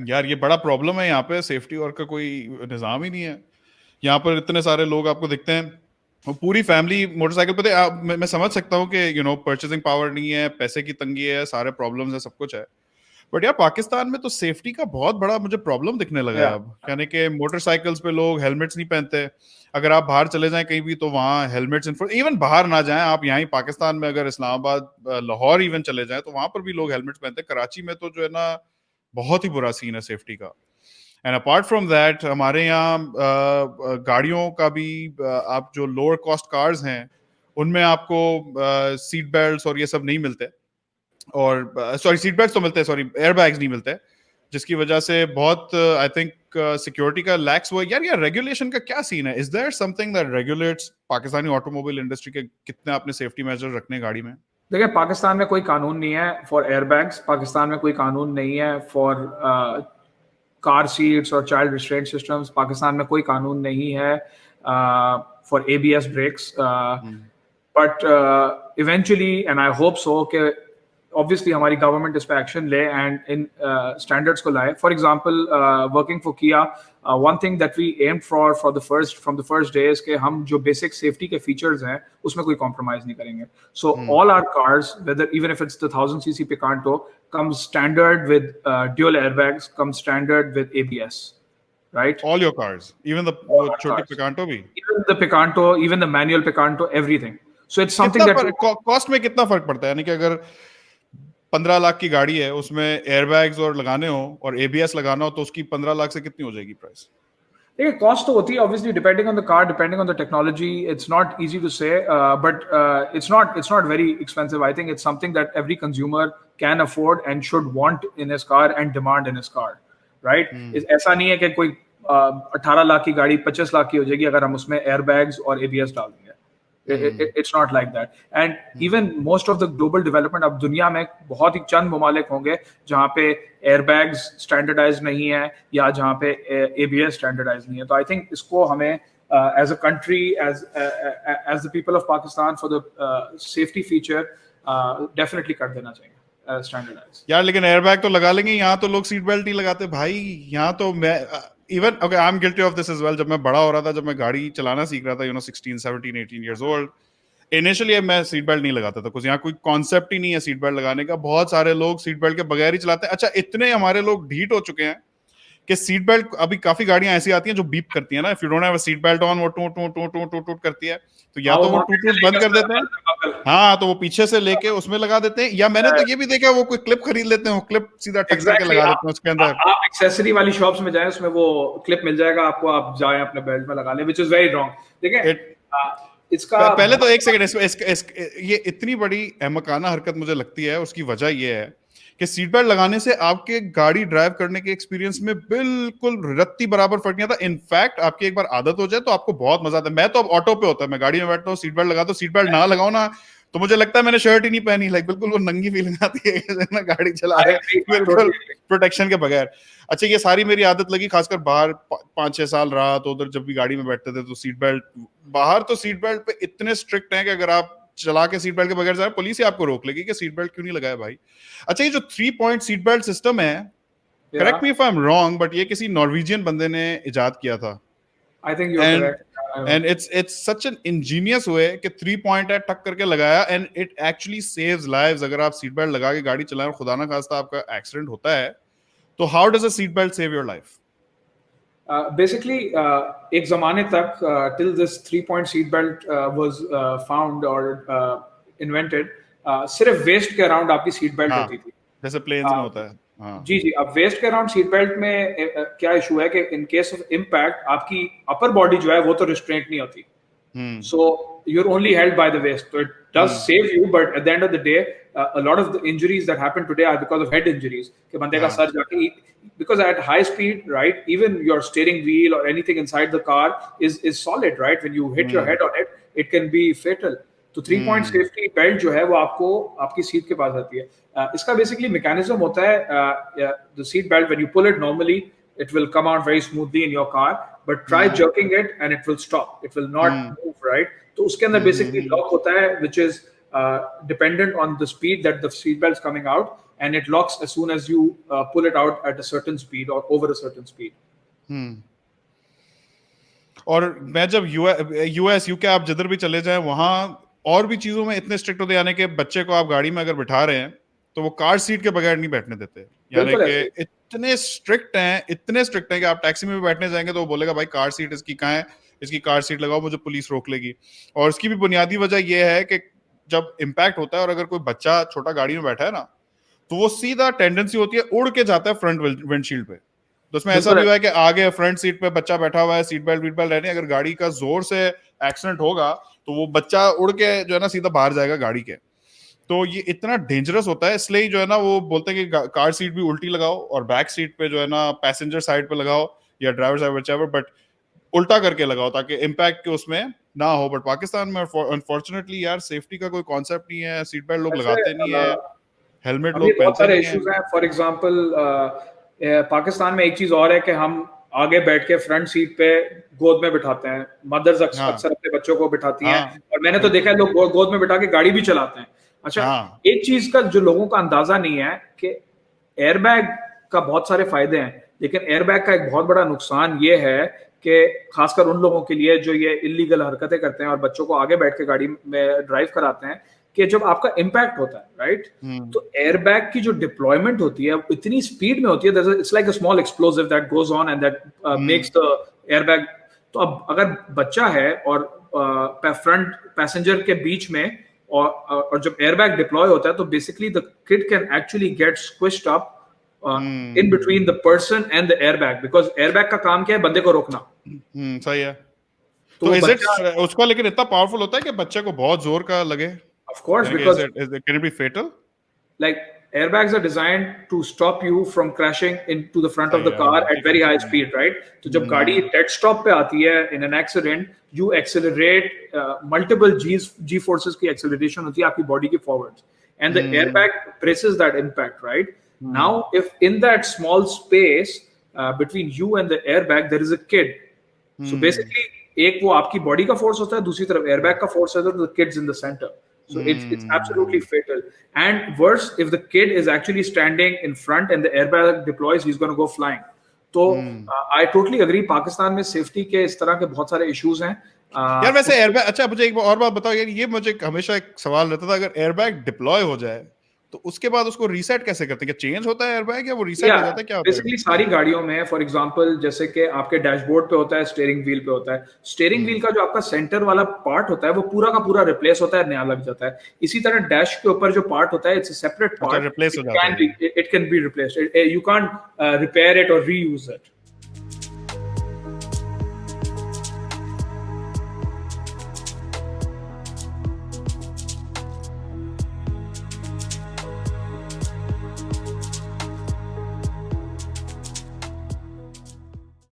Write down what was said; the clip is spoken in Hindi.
यार ये बड़ा प्रॉब्लम है यहाँ पे, सेफ्टी और का कोई निज़ाम ही नहीं है। यहाँ पर इतने सारे लोग आपको दिखते हैं, वो पूरी फैमिली मोटरसाइकिल पे थे। मैं समझ सकता हूँ कि परचेसिंग पावर नहीं है, पैसे की तंगी है, सारे प्रॉब्लम्स है, सब कुछ है। बट यार पाकिस्तान में तो सेफ्टी का बहुत बड़ा मुझे प्रॉब्लम दिखने लगा है या अब। यानी कि मोटरसाइकिल्स पे लोग हेलमेट्स नहीं पहनते। अगर आप बाहर चले जाएं कहीं भी तो वहाँ हेलमेट्स इवन बाहर ना जाएं आप, यहाँ ही पाकिस्तान में अगर इस्लामाबाद लाहौर इवन चले जाएं तो वहां पर भी लोग हेलमेट्स पहनते हैं। कराची में तो जो है ना बहुत ही बुरा सीन है सेफ्टी का। एंड अपार्ट फ्रॉम दैट हमारे यहाँ गाड़ियों का भी आप जो लोअर कॉस्ट कार्स हैं उनमें आपको सीट बेल्ट और ये सब नहीं मिलते। और सॉरी सीट बेल्ट तो मिलते हैं, सॉरी एयर बैग्स नहीं मिलते, जिसकी वजह से बहुत आई थिंक सिक्योरिटी का लैक्स हुआ। यार रेगुलेशन का क्या सीन है? Is there something that regulates Pakistani automobile industry के कितने आपने सेफ्टी मेजर रखने गाड़ी में? देखिए, पाकिस्तान में कोई कानून नहीं है फॉर एयरबैग्स, पाकिस्तान में कोई कानून नहीं है फॉर कार सीट्स और चाइल्ड रिस्ट्रेंट सिस्टम्स, पाकिस्तान में कोई कानून नहीं है for ABS brakes. But eventually and I hope so कि ऑब्वियसली हमारी गवर्नमेंट इस पे एक्शन ले एंड इन स्टैंडर्ड्स को लाए। फॉर एग्जांपल वर्किंग फॉर किया, one thing that we aimed for from the first day is कि हम जो बेसिक सेफ्टी के फीचर्स हैं उसमें कोई कॉम्प्रोमाइज नहीं करेंगे। So all our cars, whether even if it's the 1000cc Picanto, comes standard with dual airbags, comes standard with ABS, right? All your cars, even the All our छोटी cars, पिकांटो भी? even the Picanto, even the manual Picanto, everything. So it's something कितना that कॉस्ट में कितना फर्क पड़ता है? यानी कि अगर 15 लाख की गाड़ी है उसमें एयरबैग्स और लगाने हो और एबीएस लगाना हो तो उसकी 15 लाख से कितनी हो जाएगी प्राइस? देखिए, कॉस्ट तो होती है obviously, depending on the car, depending on the technology. It's not easy to say, but it's not very expensive. I think it's something that every consumer can afford and should want in his car and demand in his car, right? ऐसा नहीं है कि कोई 18 लाख की गाड़ी 25 लाख की हो जाएगी अगर हम उसमें एयरबैग्स और एबीएस डाल देंगे। It's not like that. And even most of the global development, अब दुनिया में बहुत ही चंद ममालिक होंगे जहाँ पे एयरबैग्स स्टैंडर्डाइज नहीं है या जहाँ पे एबीएस स्टैंडर्डाइज नहीं है। तो आई थिंक इसको हमें as a country, as the people of Pakistan, for the safety feature definitely कर देना चाहिए स्टैंडर्डाइज। यार लेकिन एयरबैग तो लगा लेंगे, यहाँ तो लोग सीट बेल्ट नहीं लगाते भाई। यहाँ तो मैं even okay, I am guilty of this as well. जब मैं बड़ा हो रहा था, जब मैं गाड़ी चलाना सीख रहा था 16 17 18 इयर्स ओल्ड, इनिशियली मैं सीट बेल्ट नहीं लगाता था कुछ। यहाँ कोई कॉन्सेप्ट ही नहीं है सीट बेल्ट लगाने का। बहुत सारे लोग सीट बेल्ट के बगैर ही चलाते हैं। अच्छा, इतने हमारे लोग ढीठ हो चुके हैं कि सीट बेल्ट, अभी काफी गाड़ियां ऐसी आती हैं जो बीप करती है ना, if you don't have a seat belt on, वो टू टू टू टू टू टू करती है। तो या तो वो टू टू बंद कर देते हैं, हाँ, तो वो पीछे से लेके उसमें लगा देते हैं, या मैंने तो ये भी देखा है वो कोई क्लिप खरीद लेते हैं, वो क्लिप सीधा टक करके एग्जैक्टली, लगा देते हैं उसके अंदर। आप एक्सेसरी वाली शॉप्स में जाएं, उसमें वो क्लिप मिल जाएगा आपको, आप जाएं अपने बेल्ट में लगा लें, विच इज वेरी रॉन्ग। देखिए, इसका पहले तो एक सेकंड, ये इतनी बड़ी अहमकाना हरकत मुझे लगती है, उसकी वजह ये है कि सीट बेल्ट लगाने से आपके गाड़ी ड्राइव करने के एक्सपीरियंस में बिल्कुल रत्ती बराबर फर्क नहीं आता। इनफैक्ट आपकी एक बार आदत हो जाए तो आपको बहुत मजा आता है। मैं तो अब ऑटो पे होता है, मैं गाड़ी में बैठता हूँ, सीट बेल्ट लगाता हूँ, सीट बेल्ट ना लगाओ ना तो मुझे लगता है मैंने शर्ट ही नहीं पहनी, लाइक बिल्कुल वो नंगी फीलिंग आती है ना, गाड़ी चला रहे बिल्कुल प्रोटेक्शन के बगैर। अच्छा, ये सारी मेरी आदत लगी, खासकर बाहर 5-6 साल रहा तो उधर जब भी गाड़ी में बैठते थे तो सीट बेल्ट, बाहर तो सीट बेल्ट पे इतने स्ट्रिक्ट हैं कि अगर आप चला के सीट बेल्ट के बगैर जा रहे हैं, पुलिस ही आपको रोक लेगी कि सीट बेल्ट क्यों नहीं लगाया भाई। अच्छा, ये जो 3 पॉइंट सीट बेल्ट सिस्टम है, correct me if I am wrong, but ये किसी नॉर्वेजियन बंदे ने इजाद किया था। I think you are correct. And it's such an ingenious way कि 3 पॉइंट है, टक करके लगाया, and it actually saves lives। अगर आप सीट बेल्ट लगा के गाड़ी चलाएं और खुदा ना खास्ता आपका एक्सीडेंट होता है तो how does a seat belt save your life? Basically, एक जमाने तक till this 3-point seat belt was found or invented, सिर्फ वेस्ट के अराउंड आपकी सीट बेल्ट होती थी, जैसे प्लेन्स में होता है। हाँ जी। अब वेस्ट के अराउंड सीट बेल्ट में क्या इशू है कि इन केस ऑफ इम्पैक्ट आपकी अपर बॉडी जो है वो तो रिस्ट्रेंट नहीं होती, so you're only held by the waist, so it does save you, but at the end of the day a lot of the injuries that happen today are because of head injuries कि बंदे का सर जाके, because at high speed, right, even your steering wheel or anything inside the car is solid, right, when you hit your head on it, it can be fatal। तो 3-point सेफ्टी बेल्ट जो है वो आपको आपकी सीट के पास आती है। इसका बेसिकली मैकेनिज्म होता है, the seat belt when you pull it normally it will come out very smoothly in your car, but try jerking it and it will stop, it will not move, right? तो उसके अंदर basically lock होता है which is dependent on the speed that the seat belt is coming out, and it locks as soon as you pull it out at a certain speed or over a certain speed. और मैं जब यूएस यूके आप जिधर भी चले जाएं वहां और भी चीजों में इतने स्ट्रिक्ट होते, यानी कि बच्चे को आप गाड़ी में अगर बिठा रहे हैं तो वो कार सीट के बगैर नहीं बैठने देते, यानी बिल्कुल कि ऐसे। इतने स्ट्रिक्ट हैं कि आप टैक्सी में भी बैठने जाएंगे तो वो बोलेगा भाई कार सीट इसकी कहाँ है, इसकी कार सीट लगाओ, मुझे पुलिस रोक लेगी। और इसकी भी बुनियादी वजह यह है कि जब इम्पैक्ट होता है और अगर कोई बच्चा छोटा गाड़ी में बैठा है ना, तो वो सीधा टेंडेंसी होती है उड़ के जाता है फ्रंट विंडशील्ड पे। तो उसमें ऐसा बिल्कुल भी हुआ है कि आगे फ्रंट सीट पे बच्चा बैठा हुआ है, सीट बेल्ट रहनी, अगर गाड़ी का जोर से एक्सीडेंट होगा तो वो बच्चा उड़ के जो है ना सीधा बाहर जाएगा गाड़ी के। तो ये इतना डेंजरस होता है, इसलिए जो है ना वो बोलते हैं कि कार सीट भी उल्टी लगाओ और बैक सीट पे जो है ना पैसेंजर साइड पे लगाओ या ड्राइवर साइड व्हिचएवर, बट उल्टा करके लगाओ ताकि इम्पैक्ट के उसमें ना हो। बट पाकिस्तान में अनफॉर्चुनेटली यार सेफ्टी का कोई कॉन्सेप्ट नहीं है, सीट बेल्ट लोग ऐसे लगाते नहीं है, हेलमेट अभी लोग बहुत पहनते सारे नहीं है। इश्यूज हैं। फॉर एग्जांपल पाकिस्तान में एक चीज और है कि हम आगे बैठ के फ्रंट सीट पे गोद में बिठाते हैं, मदर्स हाँ अक्सर अपने बच्चों को बिठाती हैं, हाँ और मैंने तो देखा है लोग गोद में बिठा के गाड़ी भी चलाते हैं। अच्छा, हाँ एक चीज का जो लोगों का अंदाजा नहीं है कि एयरबैग का बहुत सारे फायदे हैं, लेकिन एयरबैग का एक बहुत बड़ा नुकसान ये है कि खासकर उन लोगों के लिए जो ये इलीगल हरकतें करते हैं और बच्चों को आगे बैठ के गाड़ी में ड्राइव कराते हैं, कि जब आपका इम्पैक्ट होता है राइट, तो एयरबैग की जो डिप्लॉयमेंट होती है इतनी स्पीड में होती है, it's like a small explosive that goes on and that makes the airbag. तो अब अगर बच्चा है और फ्रंट पैसेंजर के बीच में और जब एयरबैग डिप्लॉय होता है तो basically the kid can actually get squished up in between the person and the airbag, because airbag का काम क्या है, बंदे को रोकना। सही है। तो तो इज इट बच्चा, उसका लेकिन इतना पावरफुल होता है कि बच्चे को बहुत जोर का लगे, of course, यानी कि because can it be fatal? like airbags are designed to stop you from crashing into the front of सही the है, car at ठीक है। very high speed, right? तो जब गाड़ी dead stop पे आती है in an accident, you accelerate multiple g forces की acceleration होती है आपकी body के forwards, and the airbag braces that impact, right? Now if in that small space between you and the airbag there is a kid, so basically एक वो आपकी body का force होता है, दूसरी तरफ airbag का force होता है, तो the kid's in the center. So it's absolutely fatal. And worse, if the kid is actually standing in front and the airbag deploys, he's going to go flying. तो I totally agree, पाकिस्तान में सेफ्टी के इस तरह के बहुत सारे इश्यूज हैं। यार वैसे एयरबैग, अच्छा मुझे एक और बात बताओ यार, ये मुझे हमेशा एक सवाल रहता था, अगर एयरबैग डिप्लॉय हो जाए तो उसके बाद उसको रीसेट कैसे करते हैं? क्या चेंज होता है एयरबैग या वो रीसेट हो जाता है, क्या होता है? बेसिकली सारी गाड़ियों में फॉर एग्जांपल जैसे कि आपके डैशबोर्ड पे होता है, स्टीयरिंग व्हील पे होता है, स्टीयरिंग व्हील का जो आपका सेंटर वाला पार्ट होता है वो पूरा का पूरा रिप्लेस होता है, नया लग जाता है। इसी तरह डैश के ऊपर जो पार्ट होता है, it's a separate part, replace हो जाता है। It can be replaced, you can't repair it और रीयूज इट।